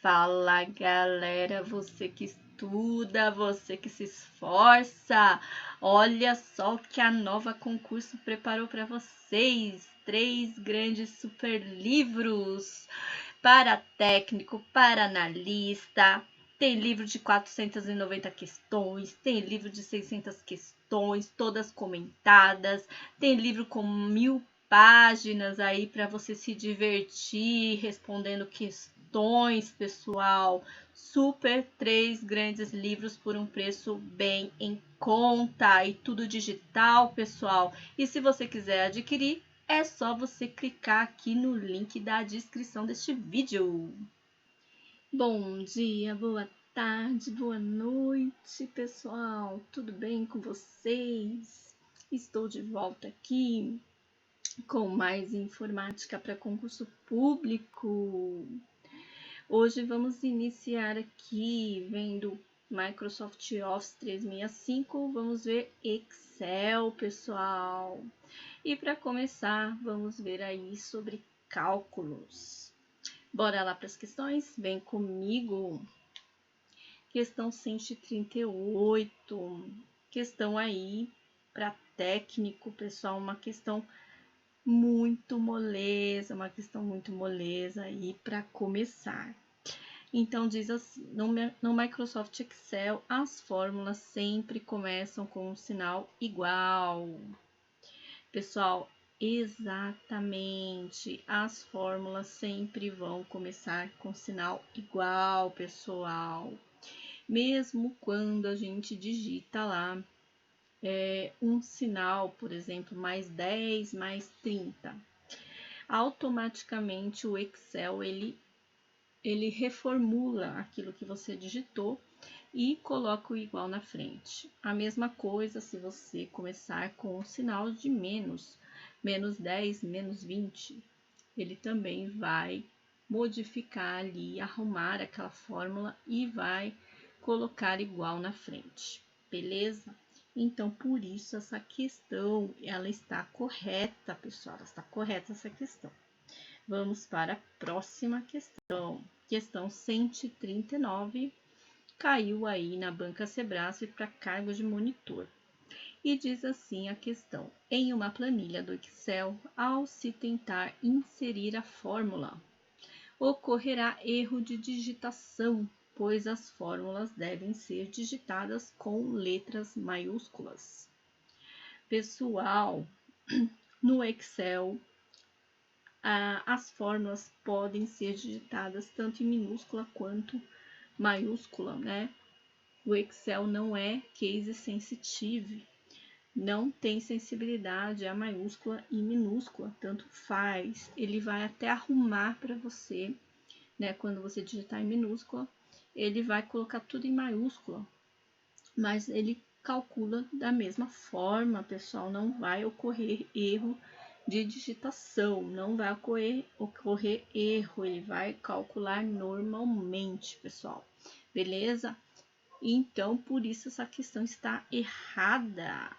Fala, galera, você que estuda, você que se esforça, olha só o que a Nova Concurso preparou para vocês. 3 grandes super livros para técnico, para analista. Tem livro de 490 questões, tem livro de 600 questões, todas comentadas, tem livro com 1000 páginas aí para você se divertir respondendo questões, pessoal. Super 3 grandes livros por um preço bem em conta e tudo digital, pessoal. E se você quiser adquirir, é só você clicar aqui no link da descrição deste vídeo. Bom dia, boa tarde, boa noite, pessoal. Tudo bem com vocês? Estou de volta aqui com mais informática para concurso público. Hoje vamos iniciar aqui vendo Microsoft Office 365, vamos ver Excel, pessoal. E para começar, vamos ver aí sobre cálculos. Bora lá para as questões? Vem comigo. Questão 138. Questão aí para técnico, pessoal, uma questão muito moleza, uma questão muito moleza aí para começar. Então, diz assim, no Microsoft Excel, as fórmulas sempre começam com um sinal igual. Pessoal, exatamente, as fórmulas sempre vão começar com sinal igual, pessoal. Mesmo quando a gente digita lá um sinal, por exemplo, mais 10, mais 30. Automaticamente o Excel, ele reformula aquilo que você digitou e coloca o igual na frente. A mesma coisa se você começar com o sinal de menos, menos 10, menos 20, ele também vai modificar ali, arrumar aquela fórmula e vai colocar igual na frente, beleza? Então, por isso, essa questão, ela está correta, pessoal, está correta essa questão. Vamos para a próxima questão. Questão 139, caiu aí na banca Sebrae para cargo de monitor. E diz assim a questão: em uma planilha do Excel, ao se tentar inserir a fórmula, ocorrerá erro de digitação, pois as fórmulas devem ser digitadas com letras maiúsculas. Pessoal, no Excel, as fórmulas podem ser digitadas tanto em minúscula quanto maiúscula, né? O Excel não é case sensitive, não tem sensibilidade a maiúscula e minúscula, tanto faz. Ele vai até arrumar para você, né? Quando você digitar em minúscula, ele vai colocar tudo em maiúscula, mas ele calcula da mesma forma, pessoal, não vai ocorrer erro de digitação, não vai ocorrer erro, ele vai calcular normalmente, pessoal, beleza? Então, por isso essa questão está errada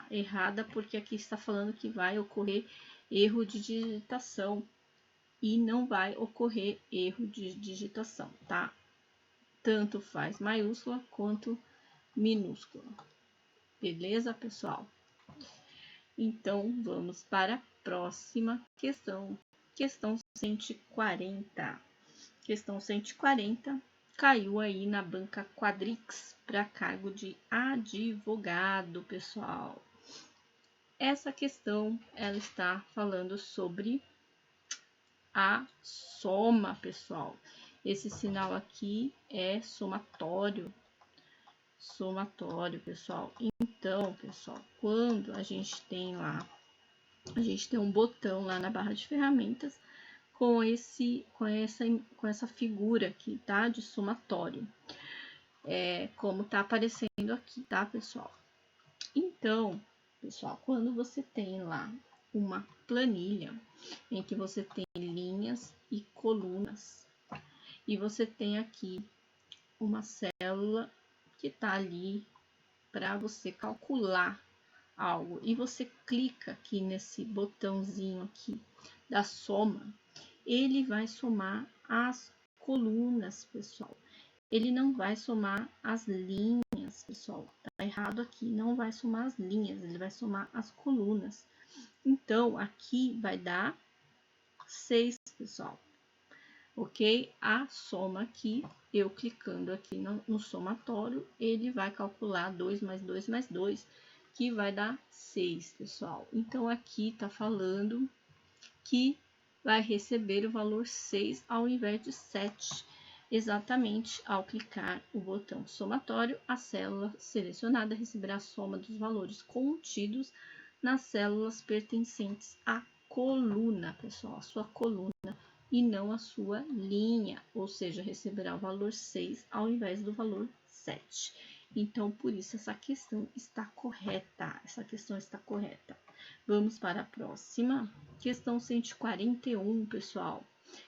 porque aqui está falando que vai ocorrer erro de digitação e não vai ocorrer erro de digitação, tá? Tanto faz maiúscula quanto minúscula, beleza, pessoal? Então, vamos para a próxima questão. Questão 140. Questão 140 caiu aí na banca Quadrix para cargo de advogado, pessoal. Essa questão, ela está falando sobre a soma, pessoal. Esse sinal aqui é somatório. Somatório, pessoal. Então, pessoal, quando a gente tem lá, a gente tem um botão lá na barra de ferramentas com essa figura aqui, tá? De somatório. Como tá aparecendo aqui, tá, pessoal? Então, pessoal, quando você tem lá uma planilha em que você tem linhas e colunas, e você tem aqui uma célula que tá ali para você calcular algo, e você clica aqui nesse botãozinho aqui da soma, ele vai somar as colunas, pessoal. Ele não vai somar as linhas, pessoal. Tá errado aqui, não vai somar as linhas, ele vai somar as colunas. Então, aqui vai dar 6, pessoal. Ok? A soma aqui, eu clicando aqui no somatório, ele vai calcular 2 mais 2 mais 2, que vai dar 6, pessoal. Então, aqui tá falando que vai receber o valor 6 ao invés de 7. Exatamente ao clicar o botão somatório, a célula selecionada receberá a soma dos valores contidos nas células pertencentes à coluna, pessoal, a sua coluna, e não a sua linha, ou seja, receberá o valor 6 ao invés do valor 7. Então, por isso, essa questão está correta. Vamos para a próxima. Questão 141, pessoal.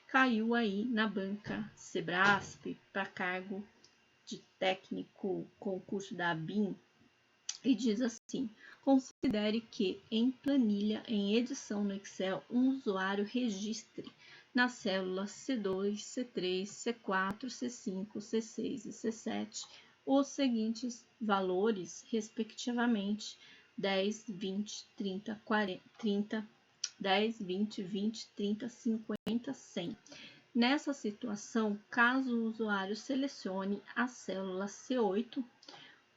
Caiu aí na banca Sebrasp para cargo de técnico concurso da ABIN e diz assim: considere que em planilha em edição no Excel um usuário registre nas células C2, C3, C4, C5, C6 e C7 os seguintes valores, respectivamente 10, 20, 30, 40, 30, 10, 20, 20, 30, 50, 100. Nessa situação, caso o usuário selecione a célula C8,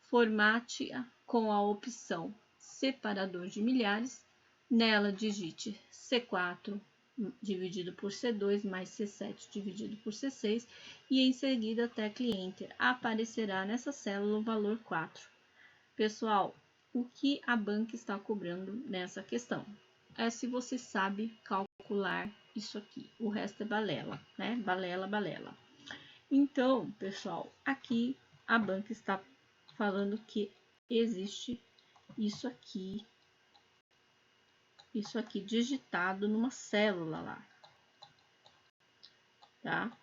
formate-a com a opção separador de milhares, nela digite C4 dividido por C2 mais C7 dividido por C6 e em seguida tecle Enter. Aparecerá nessa célula o valor 4. Pessoal, o que a banca está cobrando nessa questão? É se você sabe calcular isso aqui. O resto é balela, né? Balela, balela. Então, pessoal, aqui a banca está falando que existe isso aqui digitado numa célula lá, tá?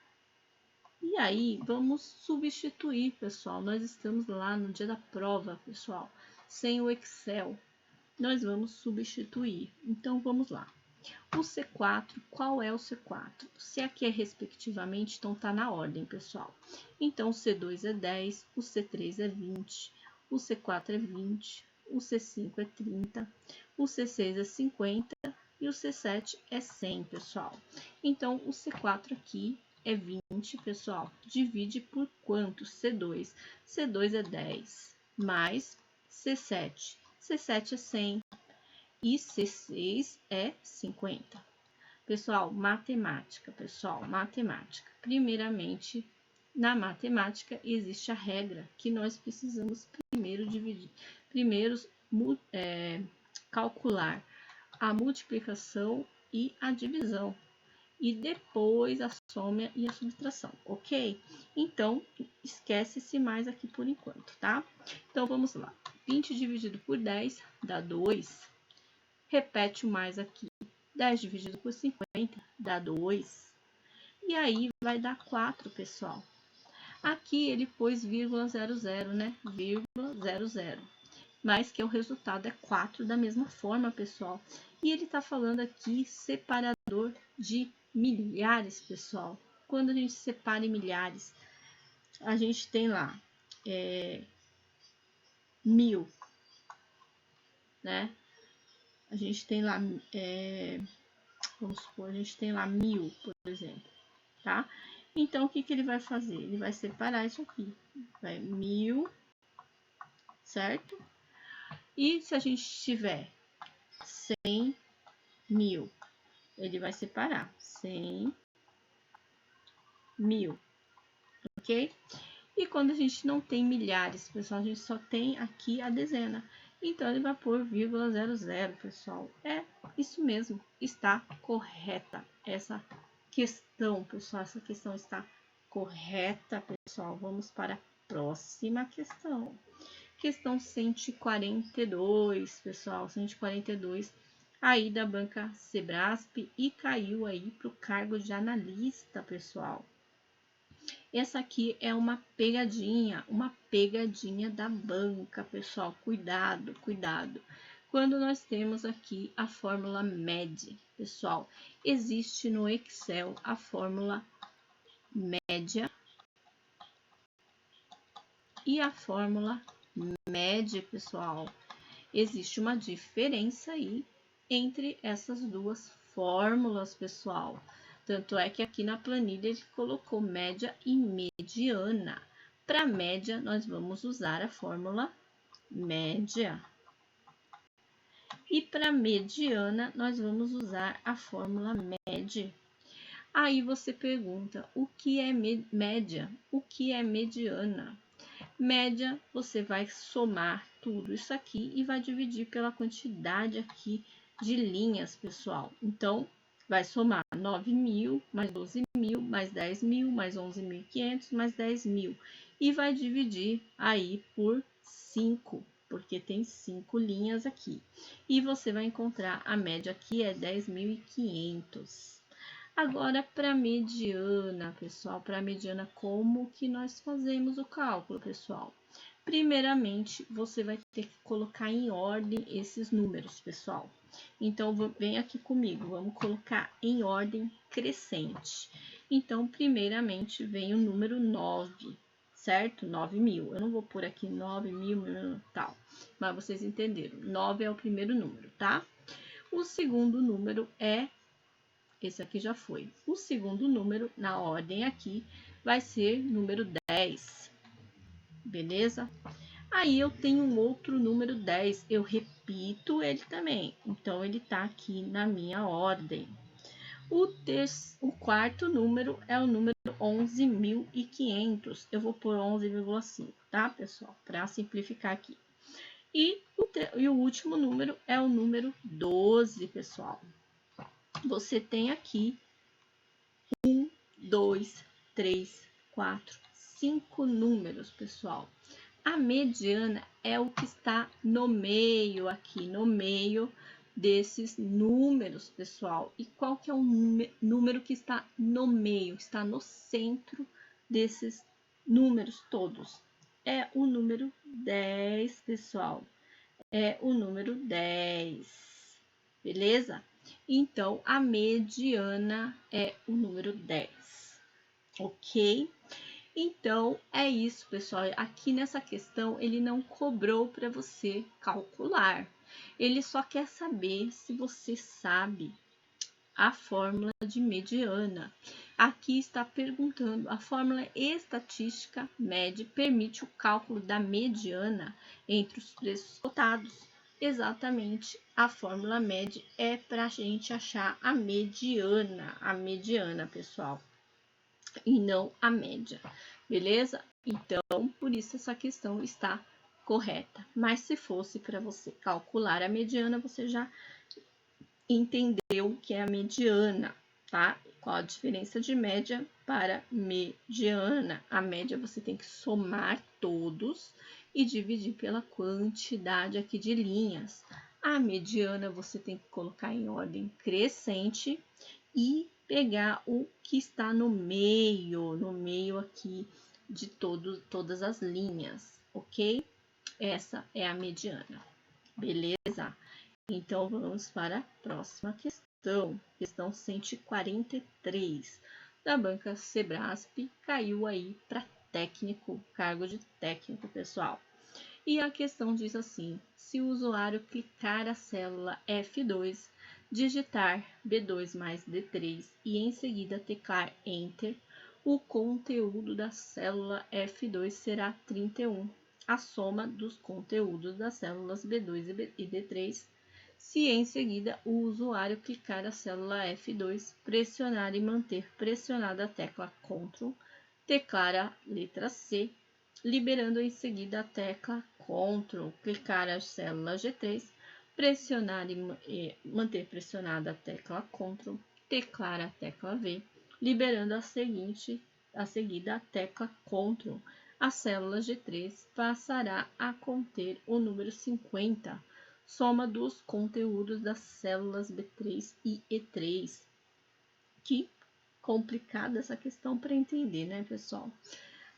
E aí, vamos substituir, pessoal. Nós estamos lá no dia da prova, pessoal, sem o Excel. Nós vamos substituir. Então, vamos lá. O C4, qual é o C4? Se aqui é respectivamente, então tá na ordem, pessoal. Então, o C2 é 10, o C3 é 20, o C4 é 20, o C5 é 30, o C6 é 50 e o C7 é 100, pessoal. Então, o C4 aqui é 20, pessoal. Divide por quanto? C2. C2 é 10, mais C7. C7 é 100 e C6 é 50. Pessoal, matemática, Primeiramente, na matemática existe a regra que nós precisamos primeiro calcular a multiplicação e a divisão e depois a soma e a subtração, ok? Então, esquece-se mais aqui por enquanto, tá? Então, vamos lá. 20 dividido por 10 dá 2. Repete o mais aqui. 10 dividido por 50 dá 2. E aí vai dar 4, pessoal. Aqui ele pôs vírgula 00, né? Vírgula 00. Mas que o resultado é 4 da mesma forma, pessoal. E ele está falando aqui separador de milhares, pessoal. Quando a gente separa em milhares, a gente tem lá 1000, né? A gente tem lá, vamos supor, a gente tem lá 1000, por exemplo, tá? Então, o que ele vai fazer? Ele vai separar isso aqui. Vai 1000, certo? E se a gente tiver 100 mil, ele vai separar 100 mil, ok? E quando a gente não tem milhares, pessoal, a gente só tem aqui a dezena. Então, ele vai pôr vírgula 00, pessoal. É isso mesmo, está correta essa questão, pessoal. Essa questão está correta, pessoal. Vamos para a próxima questão. Questão 142, pessoal. 142, aí da banca Sebrasp e caiu aí para o cargo de analista, pessoal. Essa aqui é uma pegadinha da banca, pessoal. Cuidado, cuidado. Quando nós temos aqui a fórmula MED, pessoal, existe no Excel a fórmula média e a fórmula média, pessoal. Existe uma diferença aí entre essas duas fórmulas, pessoal. Tanto é que aqui na planilha ele colocou média e mediana. Para média, nós vamos usar a fórmula média. E para mediana, nós vamos usar a fórmula média. Aí você pergunta, o que é média? O que é mediana? Média, você vai somar tudo isso aqui e vai dividir pela quantidade aqui de linhas, pessoal. Então, vai somar 9.000, mais 12.000, mais 10.000, mais 11.500, mais 10.000. E vai dividir aí por 5, porque tem 5 linhas aqui. E você vai encontrar a média aqui é 10.500. Agora, para mediana, pessoal, para mediana, como que nós fazemos o cálculo, pessoal? Primeiramente, você vai ter que colocar em ordem esses números, pessoal. Então, vem aqui comigo, vamos colocar em ordem crescente. Então, primeiramente, vem o número 9, certo? 9.000. Eu não vou pôr aqui 9.000, tal, mas vocês entenderam. 9 é o primeiro número, tá? O segundo número é esse aqui já foi. O segundo número, na ordem aqui, vai ser número 10. Beleza? Aí eu tenho um outro número 10. Eu repito ele também. Então, ele tá aqui na minha ordem. O quarto número é o número 11.500. Eu vou pôr 11,5, tá, pessoal? Para simplificar aqui. E o último número é o número 12, pessoal. Você tem aqui 1, 2, 3, 4, 5 números, pessoal. A mediana é o que está no meio aqui, no meio desses números, pessoal. E qual que é o número que está no meio, está no centro desses números todos? É o número 10, pessoal. É o número 10, beleza? Então, a mediana é o número 10, ok? Então, é isso, pessoal. Aqui nessa questão, ele não cobrou para você calcular. Ele só quer saber se você sabe a fórmula de mediana. Aqui está perguntando, a fórmula estatística média permite o cálculo da mediana entre os preços cotados. Exatamente, a fórmula média é para a gente achar a mediana, pessoal, e não a média, beleza? Então, por isso essa questão está correta. Mas se fosse para você calcular a mediana, você já entendeu o que é a mediana, tá? Qual a diferença de média para mediana? A média você tem que somar todos e dividir pela quantidade aqui de linhas. A mediana você tem que colocar em ordem crescente e pegar o que está no meio aqui de todas as linhas, ok? Essa é a mediana, beleza? Então, vamos para a próxima questão. Questão 143. Da banca Sebrasp, caiu aí para técnico, cargo de técnico, pessoal. E a questão diz assim, se o usuário clicar a célula F2, digitar B2 mais D3 e em seguida teclar Enter, o conteúdo da célula F2 será 31. A soma dos conteúdos das células B2 e D3 se em seguida o usuário clicar a célula F2, pressionar e manter pressionada a tecla Ctrl, teclar a letra C, liberando em seguida a tecla Ctrl, clicar a célula G3, pressionar e manter pressionada a tecla Ctrl, teclar a tecla V, liberando a seguida a tecla Ctrl. A célula G3 passará a conter o número 50, soma dos conteúdos das células B3 e E3. Que complicada essa questão para entender, né, pessoal?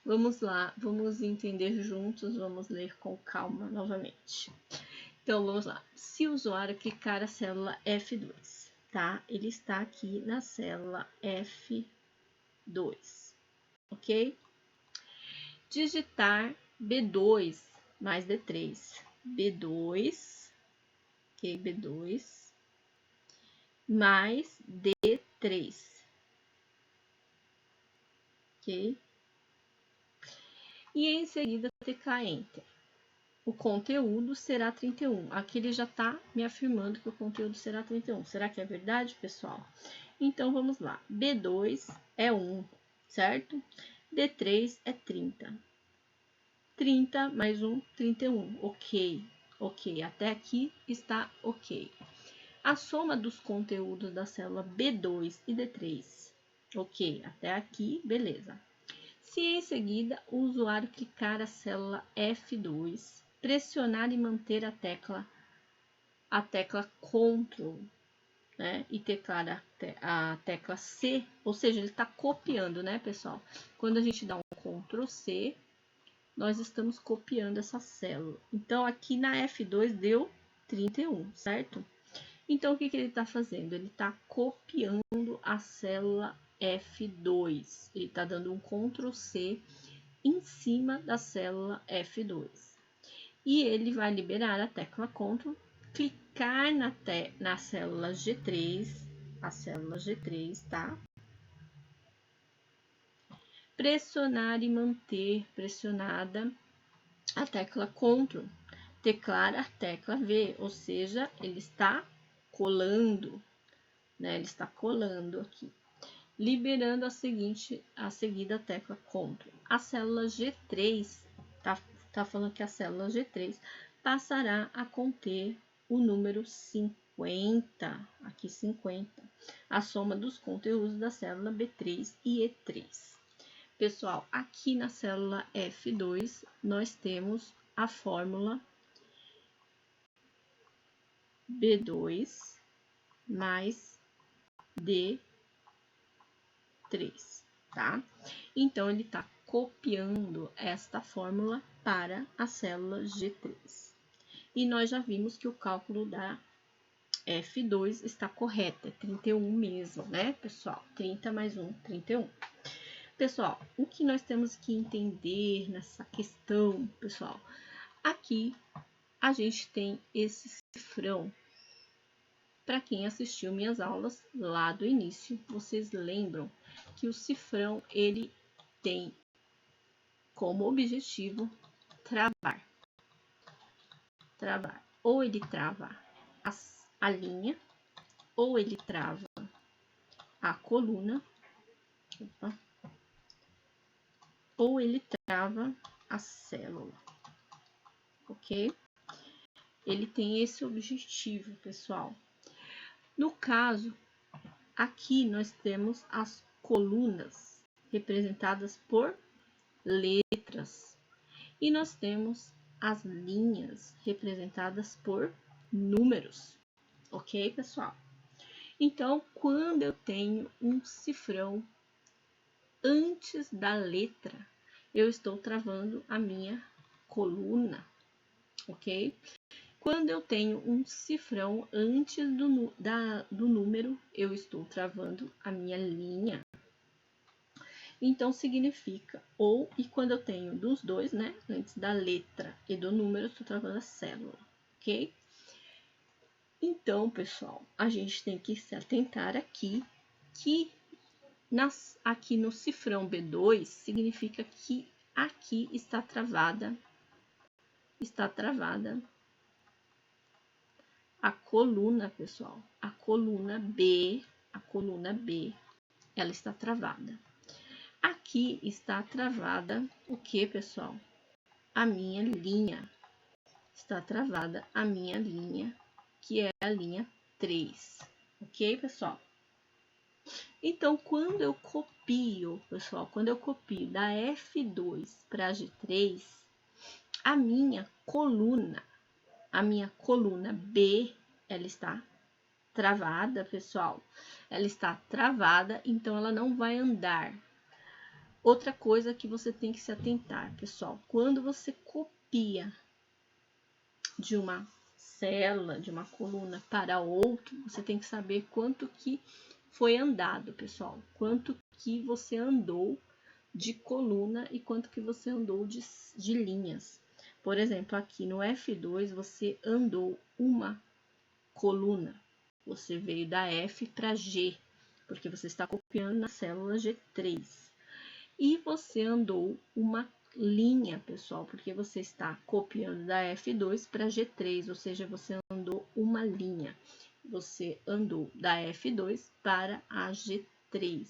Vamos lá, vamos entender juntos, vamos ler com calma novamente. Então, vamos lá. Se o usuário clicar a célula F2, tá? Ele está aqui na célula F2. ok? Digitar B2 mais D3. B2, ok? B2 mais D3, ok? E em seguida clicar Enter. O conteúdo será 31. Aqui ele já está me afirmando que o conteúdo será 31. Será que é verdade, pessoal? Então, vamos lá. B2 é 1, certo? D3 é 30. 30 mais 1, 31. Ok, ok. Até aqui está ok. A soma dos conteúdos da célula B2 e D3. Ok, até aqui, beleza. Se em seguida o usuário clicar a célula F2, pressionar e manter a tecla Ctrl, né, e teclar a tecla C, ou seja, ele está copiando, né, pessoal? Quando a gente dá um Ctrl C, nós estamos copiando essa célula. Então, aqui na F2 deu 31, certo? Então, o que ele está fazendo? Ele está copiando a célula F2. Ele está dando um Ctrl C em cima da célula F2. E ele vai liberar a tecla Ctrl, clicar na célula G3, a célula G3, tá? Pressionar e manter pressionada a tecla Ctrl, teclar a tecla V, ou seja, ele está colando, né? Ele está colando aqui, liberando a seguida tecla Ctrl. A célula G3, tá falando que a célula G3 passará a conter o número 50, aqui 50, a soma dos conteúdos da célula B3 e E3. Pessoal, aqui na célula F2, nós temos a fórmula B2 mais D3, tá? Então, ele está copiando esta fórmula para a célula G3. E nós já vimos que o cálculo da F2 está correto, é 31 mesmo, né, pessoal? 30 mais 1, 31. Pessoal, o que nós temos que entender nessa questão, pessoal? Aqui a gente tem esse cifrão. Para quem assistiu minhas aulas lá do início, vocês lembram que o cifrão ele tem como objetivo travar. Ou ele trava a linha, ou ele trava a coluna, ou ele trava a célula, ok? Ele tem esse objetivo, pessoal. No caso, aqui nós temos as colunas representadas por letras e nós temos as linhas representadas por números, ok, pessoal? Então, quando eu tenho um cifrão antes da letra, eu estou travando a minha coluna, ok? Quando eu tenho um cifrão antes do número, eu estou travando a minha linha. Então, significa e quando eu tenho dos dois, né? Antes da letra e do número, eu estou travando a célula, ok? Então, pessoal, a gente tem que se atentar aqui que aqui no cifrão B2 significa que aqui está travada a coluna, pessoal. A coluna B, ela está travada. Aqui está travada o que, pessoal? A minha linha. Está travada a minha linha, que é a linha 3. Ok, pessoal? Então, quando eu copio, pessoal, da F2 para a G3, a minha coluna B, ela está travada, pessoal. Ela está travada, então ela não vai andar. Outra coisa que você tem que se atentar, pessoal, quando você copia de uma célula, de uma coluna para outro, você tem que saber quanto que foi andado, pessoal. Quanto que você andou de coluna e quanto que você andou de linhas. Por exemplo, aqui no F2 você andou uma coluna. Você veio da F para G, porque você está copiando na célula G3. E você andou uma linha, pessoal, porque você está copiando da F2 para G3, ou seja, você andou uma linha. Você andou da F2 para a G3.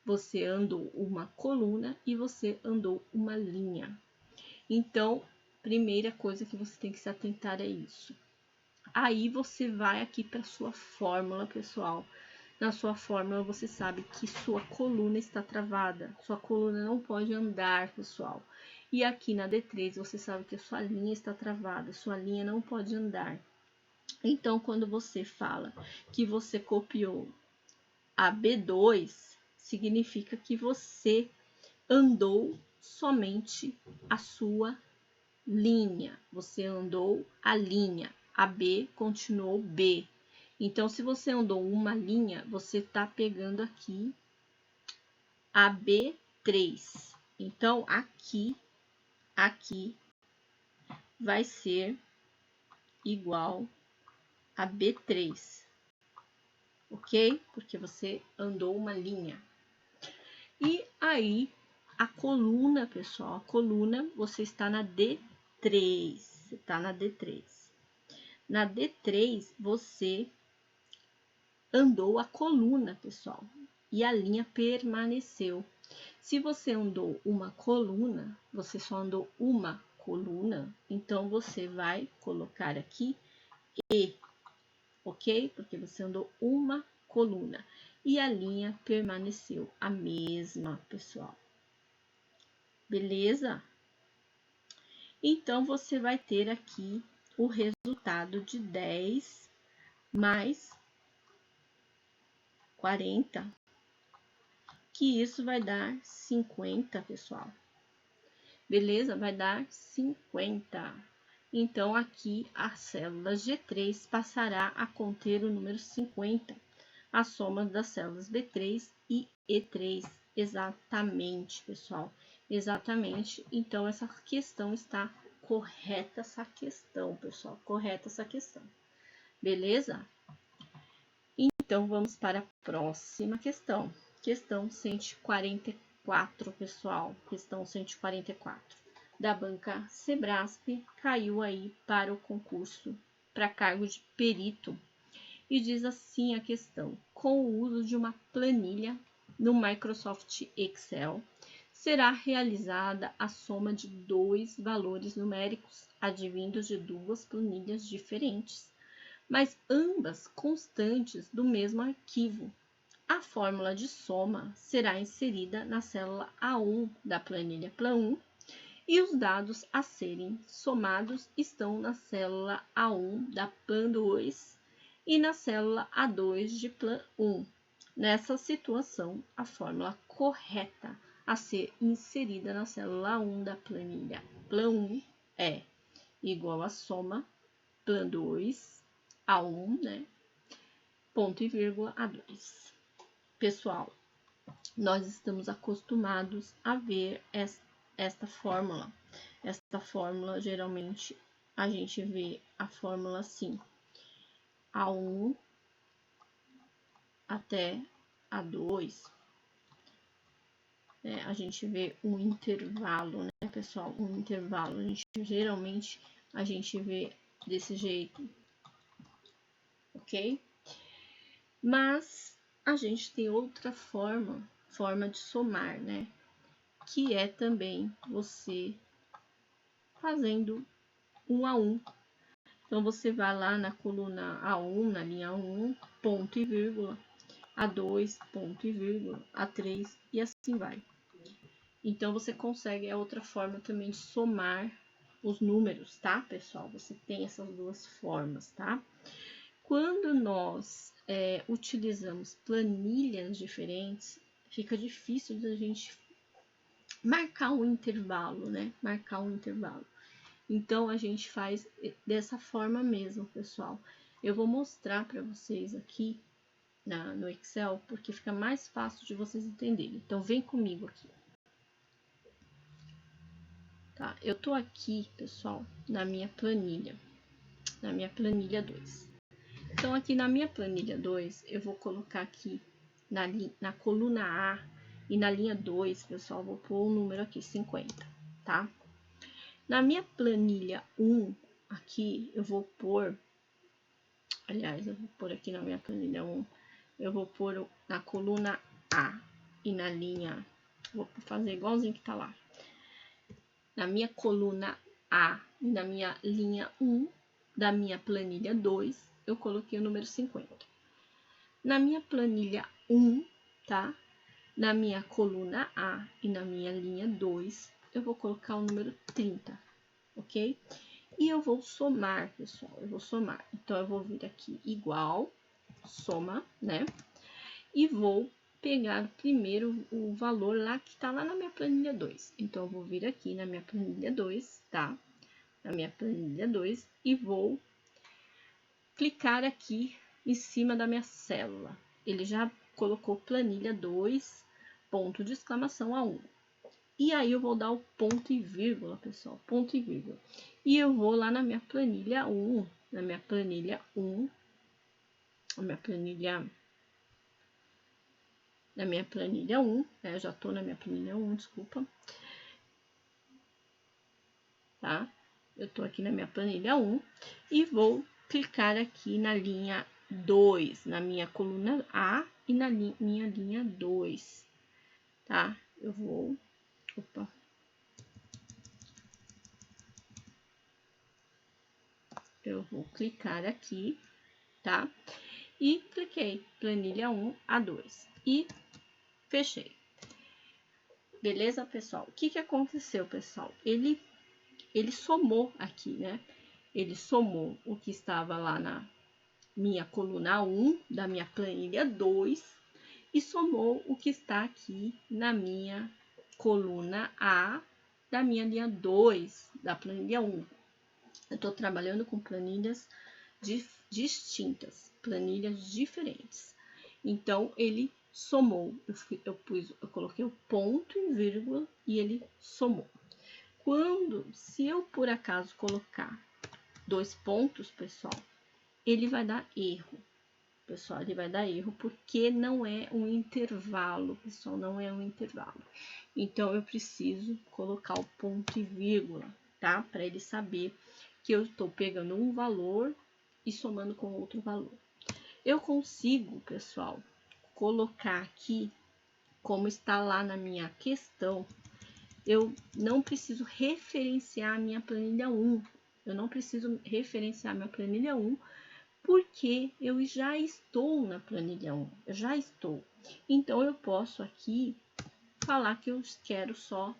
Você andou uma coluna e você andou uma linha. Então, primeira coisa que você tem que se atentar é isso. Aí você vai aqui para sua fórmula, pessoal. Na sua fórmula você sabe que sua coluna está travada. Sua coluna não pode andar, pessoal. E aqui na D3 você sabe que a sua linha está travada. Sua linha não pode andar. Então, quando você fala que você copiou a B2, significa que você andou somente a sua linha. Você andou a linha. A B continuou B. Então, se você andou uma linha, você está pegando aqui a B3. Então, aqui vai ser igual a B3, ok? Porque você andou uma linha. E aí, a coluna, pessoal, a coluna, você está na D3. Você está na D3. Na D3, você andou a coluna, pessoal, e a linha permaneceu. Se você andou uma coluna, você só andou uma coluna, então você vai colocar aqui E, ok? Porque você andou uma coluna e a linha permaneceu a mesma, pessoal. Beleza? Então, você vai ter aqui o resultado de 10 mais 40, que isso vai dar 50, pessoal. Beleza? Vai dar 50. Então, aqui a célula G3 passará a conter o número 50, a soma das células B3 e E3. Exatamente, pessoal. Exatamente. Então, essa questão está correta, essa questão, pessoal. Correta essa questão. Beleza? Então, vamos para a próxima questão. Questão 144, pessoal. Questão 144. Da banca Sebrasp, caiu aí para o concurso para cargo de perito. E diz assim a questão: com o uso de uma planilha no Microsoft Excel, será realizada a soma de dois valores numéricos advindos de duas planilhas diferentes, mas ambas constantes do mesmo arquivo. A fórmula de soma será inserida na célula A1 da planilha Plan1 e os dados a serem somados estão na célula A1 da Plan2 e na célula A2 de Plan1. Nessa situação, a fórmula correta a ser inserida na célula A1 da planilha Plan1 é igual a soma Plan2 A1, né? Ponto e vírgula A2. Pessoal, nós estamos acostumados a ver esta fórmula. Esta fórmula, geralmente, a gente vê a fórmula assim: A1 até A2. A gente vê um intervalo, né, pessoal? Um intervalo. Geralmente, a gente vê desse jeito, ok? Mas a gente tem outra forma de somar, né? Que é também você fazendo 1 a 1. Então, você vai lá na coluna A1, na linha 1, ponto e vírgula, A2, ponto e vírgula, A3 e assim vai. Então, você consegue, é outra forma também de somar os números, tá, pessoal? Você tem essas duas formas, tá? Quando nós utilizamos planilhas diferentes, fica difícil da gente marcar um intervalo, né? Marcar um intervalo. Então, a gente faz dessa forma mesmo, pessoal. Eu vou mostrar para vocês aqui no Excel, porque fica mais fácil de vocês entenderem. Então, vem comigo aqui. Tá? Eu tô aqui, pessoal, na minha planilha 2. Então, aqui na minha planilha 2, eu vou colocar aqui na coluna A e na linha 2, pessoal, vou pôr o número aqui, 50, tá? Na minha planilha 1, aqui, eu vou pôr, aliás, eu vou pôr aqui na minha planilha 1, eu vou pôr na coluna A e na linha, vou fazer igualzinho que tá lá. Na minha coluna A e na minha linha 1 da minha planilha 2, eu coloquei o número 50. Na minha planilha 1, tá? Na minha coluna A e na minha linha 2, eu vou colocar o número 30, ok? E eu vou somar, pessoal, eu vou somar. Então, eu vou vir aqui igual, soma, né? E vou pegar primeiro o valor lá que tá lá na minha planilha 2. Então, eu vou vir aqui na minha planilha 2, tá? Na minha planilha 2 e vou clicar aqui em cima da minha célula. Ele já colocou planilha 2, ponto de exclamação a 1. E aí eu vou dar o ponto e vírgula, pessoal, ponto e vírgula. E eu vou lá na minha planilha 1, na minha planilha 1, na minha planilha 1, né? Eu já tô na minha planilha 1, desculpa. Tá? Eu tô aqui na minha planilha 1 e vou clicar aqui na linha 2, na minha coluna A e na minha linha 2, tá? Eu vou clicar aqui, tá? E cliquei planilha 1 a 2 e fechei. Beleza, pessoal? O que aconteceu, pessoal? Ele somou aqui, né? Ele somou o que estava lá na minha coluna 1 da minha planilha 2 e somou o que está aqui na minha coluna A da minha linha 2 da planilha 1. Eu estou trabalhando com planilhas distintas, planilhas diferentes. Então, ele somou, eu coloquei o ponto e vírgula e ele somou. Se eu por acaso colocar 2 pontos, pessoal, ele vai dar erro. Pessoal, ele vai dar erro porque não é um intervalo, pessoal, não é um intervalo. Então, eu preciso colocar o ponto e vírgula, tá? Para ele saber que eu estou pegando um valor e somando com outro valor. Eu consigo, pessoal, colocar aqui, como está lá na minha questão, eu não preciso referenciar a minha planilha 1. Eu não preciso referenciar minha planilha 1, porque eu já estou na planilha 1. Eu já estou. Então, eu posso aqui falar que eu quero só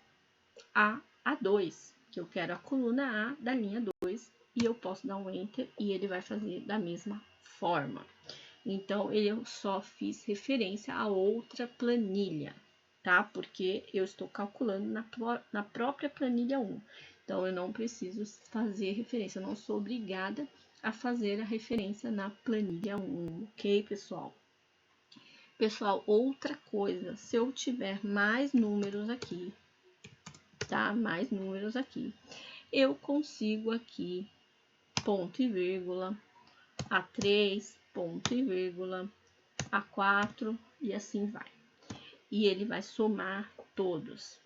a A2, que eu quero a coluna A da linha 2, e eu posso dar um Enter e ele vai fazer da mesma forma. Então, eu só fiz referência a outra planilha, tá? Porque eu estou calculando na própria planilha 1. Então, eu não preciso fazer referência, eu não sou obrigada a fazer a referência na planilha 1, ok, pessoal? Pessoal, outra coisa, se eu tiver mais números aqui, tá? Mais números aqui, eu consigo aqui ponto e vírgula, A3, ponto e vírgula, A4 e assim vai. E ele vai somar todos,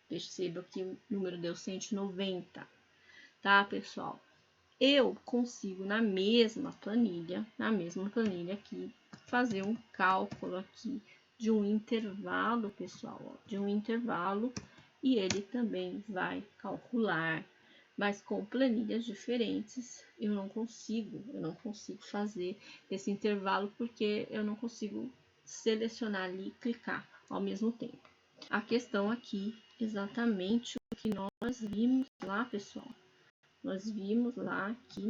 Perceba que o número deu 190, tá, pessoal? Eu consigo na mesma planilha aqui, fazer um cálculo aqui de um intervalo, pessoal, ó, de um intervalo, e ele também vai calcular, mas com planilhas diferentes, eu não consigo fazer esse intervalo, porque eu não consigo selecionar ali e clicar ao mesmo tempo. A questão aqui, exatamente o que nós vimos lá, pessoal. Nós vimos lá que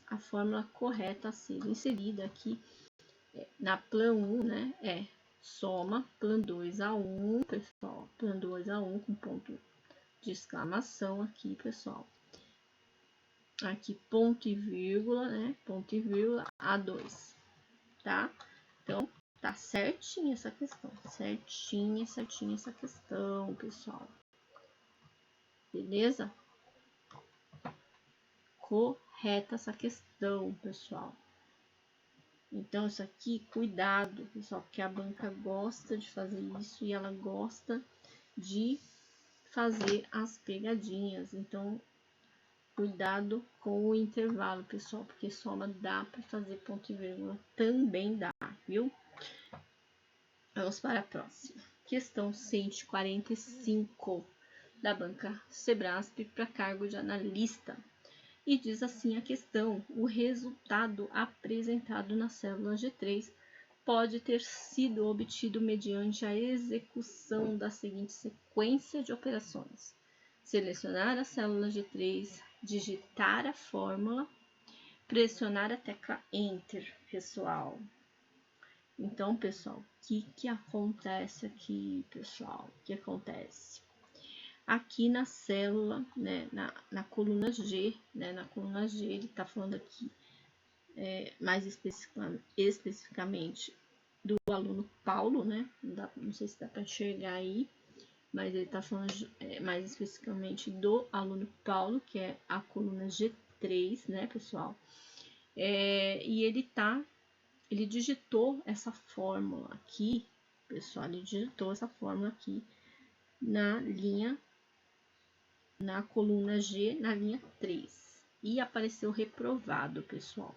a fórmula correta a ser inserida aqui na plan 1, né, é soma plan 2 a 1, pessoal, plan 2 a 1 com ponto de exclamação aqui, pessoal. Aqui ponto e vírgula, né, ponto e vírgula a 2, tá? Então, tá certinha essa questão, certinha essa questão, pessoal. beleza? Correta essa questão, pessoal. Então, isso aqui, cuidado, pessoal, porque a banca gosta de fazer isso e ela gosta de fazer as pegadinhas. Então, cuidado com o intervalo, pessoal, porque soma dá para fazer ponto e vírgula, também dá, viu? Vamos para a próxima. Questão 145 da banca Sebrasp para cargo de analista. E diz assim a questão: o resultado apresentado na célula G3 pode ter sido obtido mediante a execução da seguinte sequência de operações: selecionar a célula G3, digitar a fórmula, pressionar a tecla Enter, pessoal. Então, pessoal, o que acontece aqui, pessoal? O que acontece? Aqui na célula, né, na coluna G, né, na coluna G, ele está falando aqui mais especificamente do aluno Paulo, né? Não sei se dá para enxergar aí, mas ele está falando mais especificamente do aluno Paulo, que é a coluna G3, né, pessoal? E ele digitou essa fórmula aqui, pessoal, ele digitou essa fórmula aqui na coluna G, na linha 3, e apareceu reprovado, pessoal.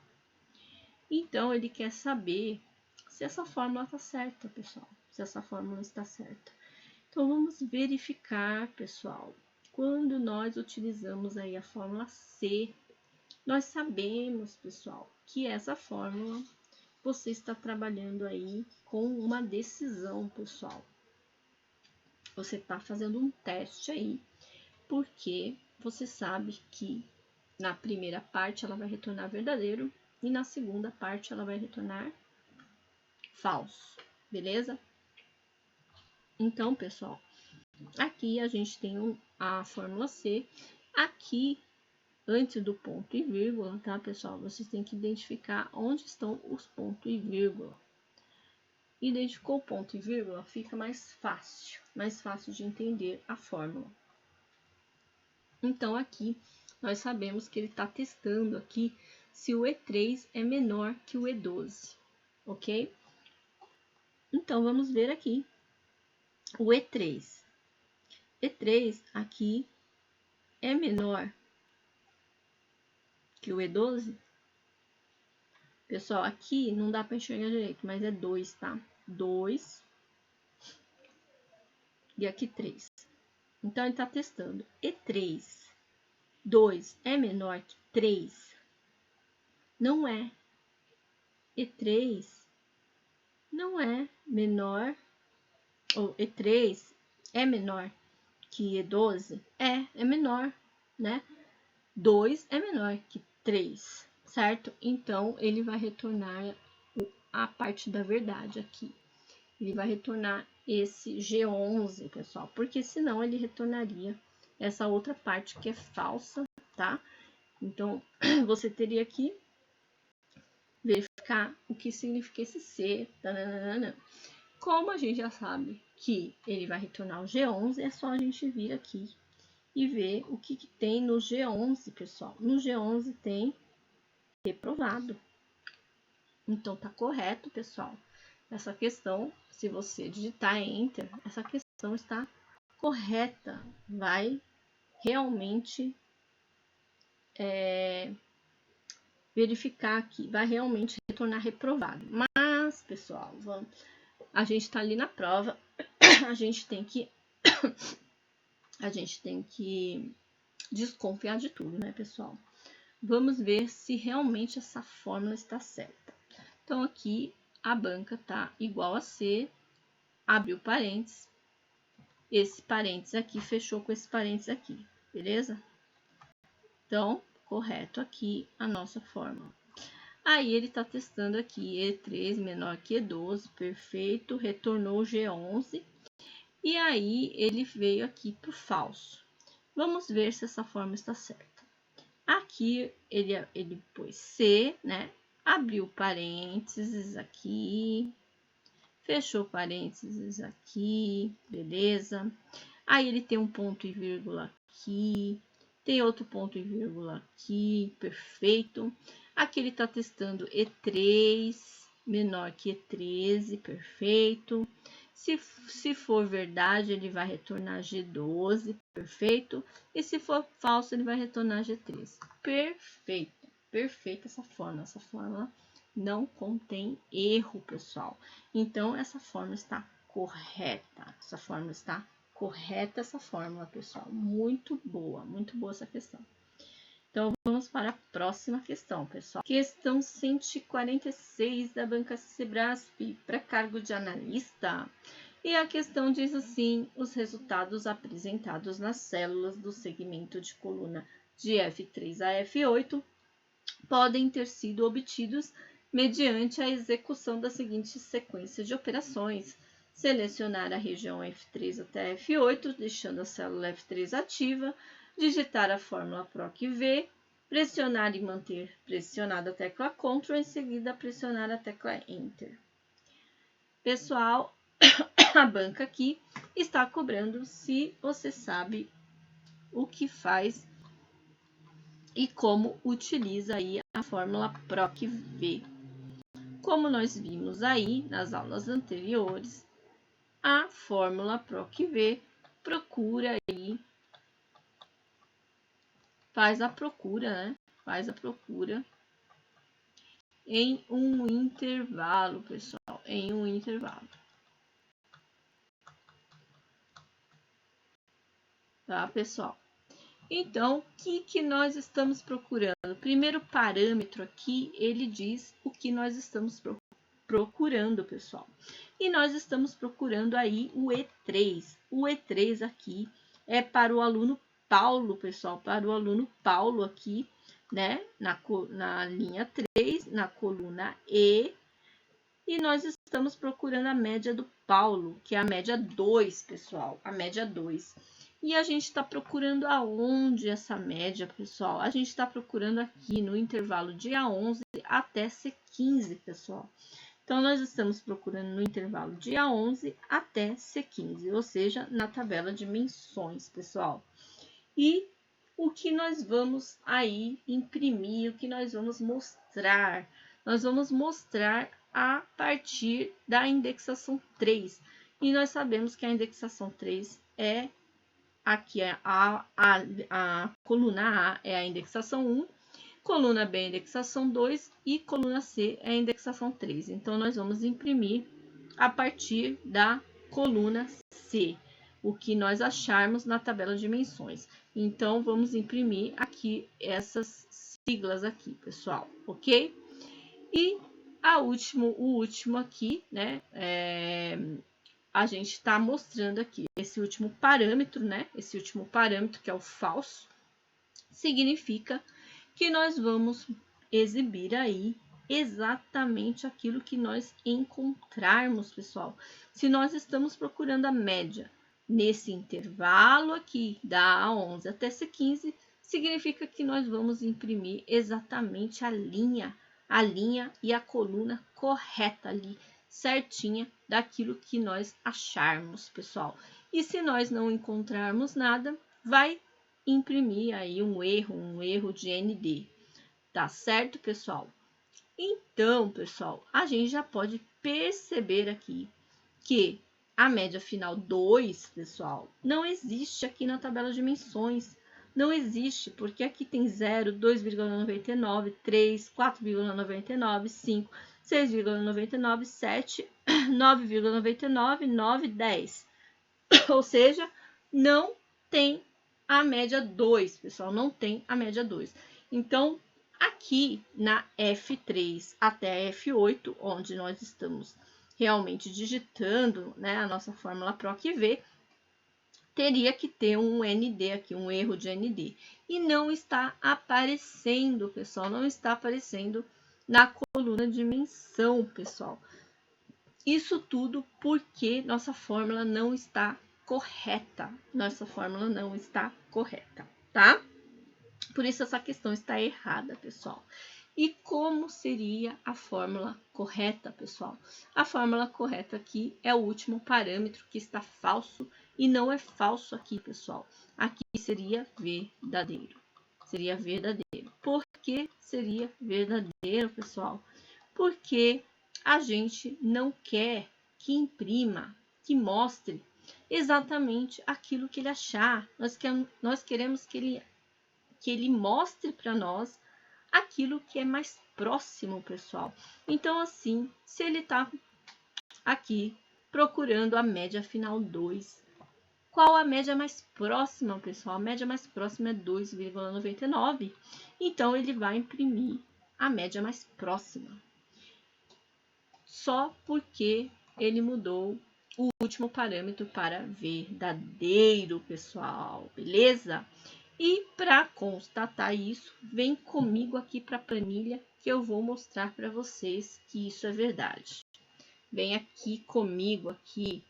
Então, ele quer saber se essa fórmula está certa, pessoal, se essa fórmula está certa. Então, vamos verificar, pessoal. Quando nós utilizamos aí a fórmula C, nós sabemos, pessoal, que essa fórmula você está trabalhando aí com uma decisão, pessoal. Você está fazendo um teste aí, porque você sabe que na primeira parte ela vai retornar verdadeiro e na segunda parte ela vai retornar falso, beleza? Então, pessoal, aqui a gente tem a fórmula C. Aqui, antes do ponto e vírgula, tá, pessoal? Vocês têm que identificar onde estão os pontos e vírgula. Identificou o ponto e vírgula, fica mais fácil de entender a fórmula. Então, aqui, nós sabemos que ele está testando aqui se o E3 é menor que o E12, ok? Então, vamos ver aqui o E3. E3 aqui é menor que o E12. Pessoal, aqui não dá para enxergar direito, mas é 2, tá? 2 e aqui 3. Então, ele está testando. E3, 2 é menor que 3? Não é. E3 não é menor, ou E3 é menor que E12? É menor, né? 2 é menor que 3, certo? Então, ele vai retornar a parte da verdade aqui. Ele vai retornar esse G11, pessoal, porque senão ele retornaria essa outra parte que é falsa, tá? Então, você teria que verificar o que significa esse C. Tananana. Como a gente já sabe que ele vai retornar o G11, é só a gente vir aqui e ver o que tem no G11, pessoal. No G11 tem reprovado. Então, tá correto, pessoal. Essa questão, se você digitar Enter, essa questão está correta. Vai realmente verificar aqui, vai realmente retornar reprovado. Mas, pessoal, a gente está ali na prova, a gente tem que desconfiar de tudo, né, pessoal? Vamos ver se realmente essa fórmula está certa. Então, aqui a banca tá igual a C, abriu parênteses, esse parênteses aqui fechou com esse parênteses aqui, beleza? Então, correto aqui a nossa fórmula. Aí, ele está testando aqui E3 menor que E12, perfeito, retornou G11, e aí ele veio aqui para o falso. Vamos ver se essa fórmula está certa. Aqui, ele pôs C, né? Abriu parênteses aqui, fechou parênteses aqui, beleza? Aí, ele tem um ponto e vírgula aqui, tem outro ponto e vírgula aqui, perfeito. Aqui ele está testando E3 menor que E13, perfeito. Se for verdade, ele vai retornar G12, perfeito. E se for falso, ele vai retornar G13. Perfeito, perfeita essa fórmula. Essa fórmula não contém erro, pessoal. Então, essa fórmula está correta. Essa fórmula está correta, essa fórmula, pessoal. Muito boa essa questão. Então, vamos para a próxima questão, pessoal. Questão 146 da banca Sebrasp, para cargo de analista. E a questão diz assim: os resultados apresentados nas células do segmento de coluna de F3 a F8 podem ter sido obtidos mediante a execução da seguinte sequência de operações: selecionar a região F3 até F8, deixando a célula F3 ativa, digitar a fórmula PROC-V, pressionar e manter pressionada a tecla Ctrl, em seguida pressionar a tecla Enter. Pessoal, a banca aqui está cobrando se você sabe o que faz e como utiliza aí a fórmula PROC-V. Como nós vimos aí nas aulas anteriores, a fórmula PROC-V procura aí, faz a procura, né? Faz a procura em um intervalo, pessoal, em um intervalo. Tá, pessoal? Então, o que nós estamos procurando? O primeiro parâmetro aqui, ele diz o que nós estamos procurando, pessoal. E nós estamos procurando aí o E3. O E3 aqui é para o aluno Paulo, pessoal, para o aluno Paulo aqui, né, na linha 3, na coluna E, e nós estamos procurando a média do Paulo, que é a média 2, pessoal, a média 2. E a gente está procurando aonde essa média, pessoal? A gente está procurando aqui no intervalo de A11 até C15, pessoal. Então, nós estamos procurando no intervalo de A11 até C15, ou seja, na tabela de menções, pessoal. E o que nós vamos aí imprimir, o que nós vamos mostrar? Nós vamos mostrar a partir da indexação 3. E nós sabemos que a indexação 3 é aqui a coluna A é a indexação 1, coluna B é a indexação 2 e coluna C é a indexação 3. Então, nós vamos imprimir a partir da coluna C, o que nós acharmos na tabela de menções. Então, vamos imprimir aqui essas siglas aqui, pessoal, ok? E o último aqui, né, a gente está mostrando aqui esse último parâmetro, né? Esse último parâmetro, que é o falso, significa que nós vamos exibir aí exatamente aquilo que nós encontrarmos, pessoal. Se nós estamos procurando a média nesse intervalo aqui, da A11 até C15, significa que nós vamos imprimir exatamente a linha e a coluna correta ali, certinha daquilo que nós acharmos, pessoal. E se nós não encontrarmos nada, vai imprimir aí um erro de ND. Tá certo, pessoal? Então, pessoal, a gente já pode perceber aqui que a média final 2, pessoal, não existe aqui na tabela de menções. Não existe, porque aqui tem 0, 2,99, 3, 4,99, 5, 6,99, 7, 9,99, 9, 10. Ou seja, não tem a média 2, pessoal, não tem a média 2. Então, aqui na F3 até F8, onde nós estamos realmente digitando, né, a nossa fórmula PROC-V, teria que ter um ND aqui, um erro de ND. E não está aparecendo, pessoal, não está aparecendo na coluna de menção, pessoal. Isso tudo porque nossa fórmula não está correta. Nossa fórmula não está correta, tá? Por isso essa questão está errada, pessoal. E como seria a fórmula correta, pessoal? A fórmula correta aqui é o último parâmetro que está falso e não é falso aqui, pessoal. Aqui seria verdadeiro. Seria verdadeiro. Por que seria verdadeiro, pessoal? Porque a gente não quer que imprima, que mostre exatamente aquilo que ele achar. Nós queremos que ele mostre para nós aquilo que é mais próximo, pessoal. Então, assim, se ele está aqui procurando a média final 2, qual a média mais próxima, pessoal? A média mais próxima é 2,99. Então, ele vai imprimir a média mais próxima. Só porque ele mudou o último parâmetro para verdadeiro, pessoal. Beleza? E para constatar isso, vem comigo aqui para a planilha que eu vou mostrar para vocês que isso é verdade. Vem aqui comigo aqui.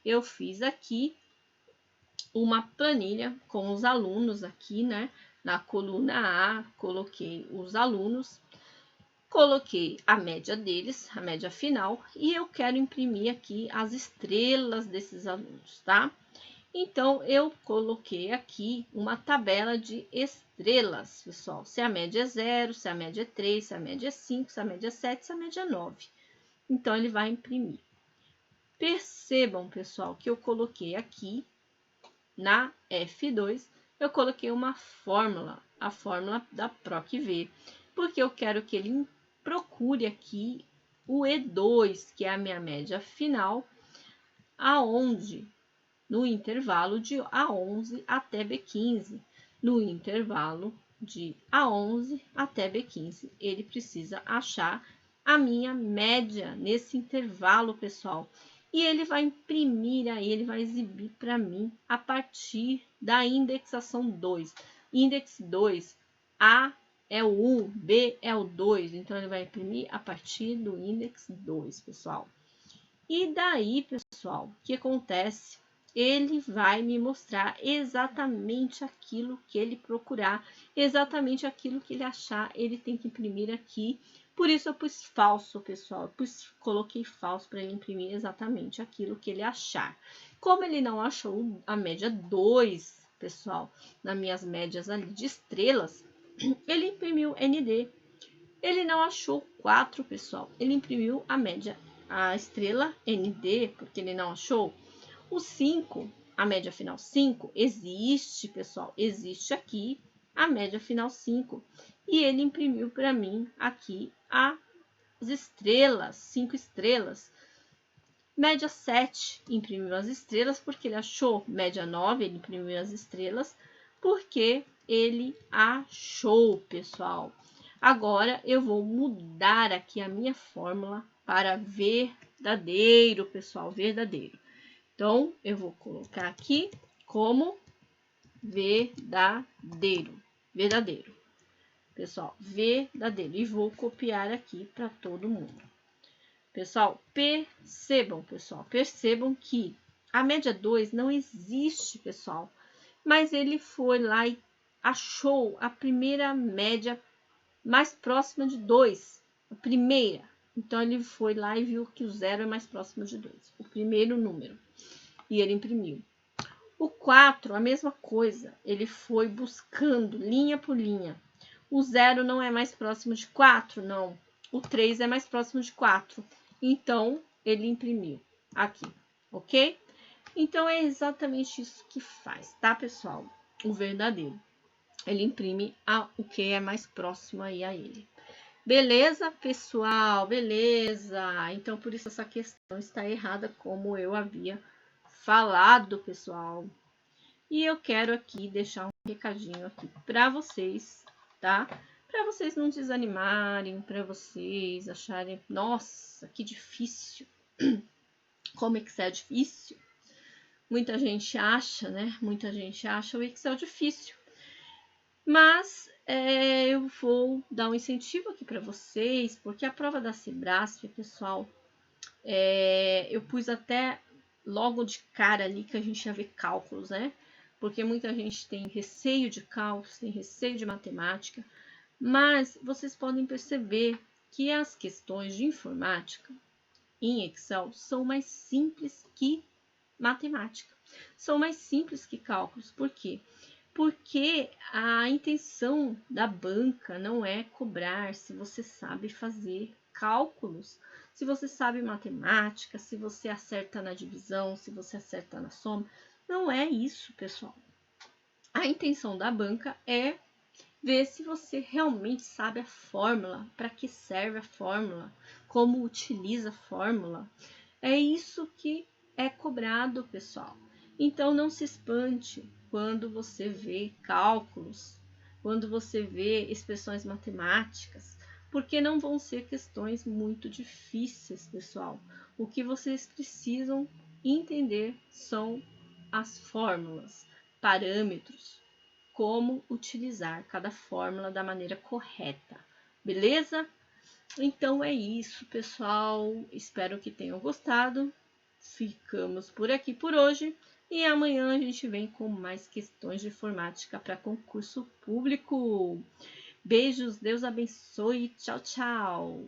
Eu fiz aqui uma planilha com os alunos aqui, né? Na coluna A, coloquei os alunos, coloquei a média deles, a média final, e eu quero imprimir aqui as estrelas desses alunos, tá? Então, eu coloquei aqui uma tabela de estrelas, pessoal. Se a média é 0, se a média é 3, se a média é 5, se a média é 7, se a média é 9. Então, ele vai imprimir. Percebam, pessoal, que eu coloquei aqui, na F2, eu coloquei uma fórmula, a fórmula da PROC-V, porque eu quero que ele procure aqui o E2, que é a minha média final, aonde no intervalo de A11 até B15. No intervalo de A11 até B15, ele precisa achar a minha média nesse intervalo, pessoal. E ele vai imprimir aí, ele vai exibir para mim a partir da indexação 2. Index 2, A é o 1, B é o 2. Então, ele vai imprimir a partir do index 2, pessoal. E daí, pessoal, o que acontece? Ele vai me mostrar exatamente aquilo que ele procurar, exatamente aquilo que ele achar, ele tem que imprimir aqui. Por isso eu pus falso, pessoal. Coloquei falso para ele imprimir exatamente aquilo que ele achar. Como ele não achou a média 2, pessoal, nas minhas médias ali de estrelas, ele imprimiu ND. Ele não achou 4, pessoal. Ele imprimiu a média, a estrela ND, porque ele não achou. O 5, a média final 5, existe, pessoal. Existe aqui a média final 5. E ele imprimiu para mim aqui as estrelas, 5 estrelas. Média 7, imprimiu as estrelas porque ele achou. Média 9, ele imprimiu as estrelas porque ele achou, pessoal. Agora, eu vou mudar aqui a minha fórmula para verdadeiro, pessoal, verdadeiro. Então, eu vou colocar aqui como verdadeiro, verdadeiro. Pessoal, verdadeiro. E vou copiar aqui para todo mundo. Pessoal, percebam que a média 2 não existe, pessoal. Mas ele foi lá e achou a primeira média mais próxima de 2, a primeira. Então, ele foi lá e viu que o 0 é mais próximo de 2, o primeiro número. E ele imprimiu. O 4, a mesma coisa. Ele foi buscando linha por linha. O 0 não é mais próximo de 4, não. O 3 é mais próximo de 4. Então, ele imprimiu aqui, ok? Então, é exatamente isso que faz, tá, pessoal? O verdadeiro. Ele imprime o que é mais próximo aí a ele. Beleza, pessoal? Beleza. Então, por isso essa questão está errada, como eu havia falado, pessoal. E eu quero aqui deixar um recadinho aqui para vocês, tá? Para vocês não desanimarem, para vocês acharem, nossa, que difícil. Como Excel é difícil. Muita gente acha, né? Muita gente acha o Excel difícil. Mas eu vou dar um incentivo aqui para vocês, porque a prova da Sebrasp, pessoal, eu pus até logo de cara ali que a gente ia ver cálculos, né? Porque muita gente tem receio de cálculos, tem receio de matemática, mas vocês podem perceber que as questões de informática em Excel são mais simples que matemática. são mais simples que cálculos. Por quê? Porque a intenção da banca não é cobrar se você sabe fazer cálculos, se você sabe matemática, se você acerta na divisão, se você acerta na soma. Não é isso, pessoal. A intenção da banca é ver se você realmente sabe a fórmula, para que serve a fórmula, como utiliza a fórmula. É isso que é cobrado, pessoal. Então não se espante quando você vê cálculos, quando você vê expressões matemáticas, porque não vão ser questões muito difíceis, pessoal. O que vocês precisam entender são as fórmulas, parâmetros, como utilizar cada fórmula da maneira correta, beleza? Então é isso, pessoal. Espero que tenham gostado. Ficamos por aqui por hoje e amanhã a gente vem com mais questões de informática para concurso público. Beijos, Deus abençoe. Tchau, tchau.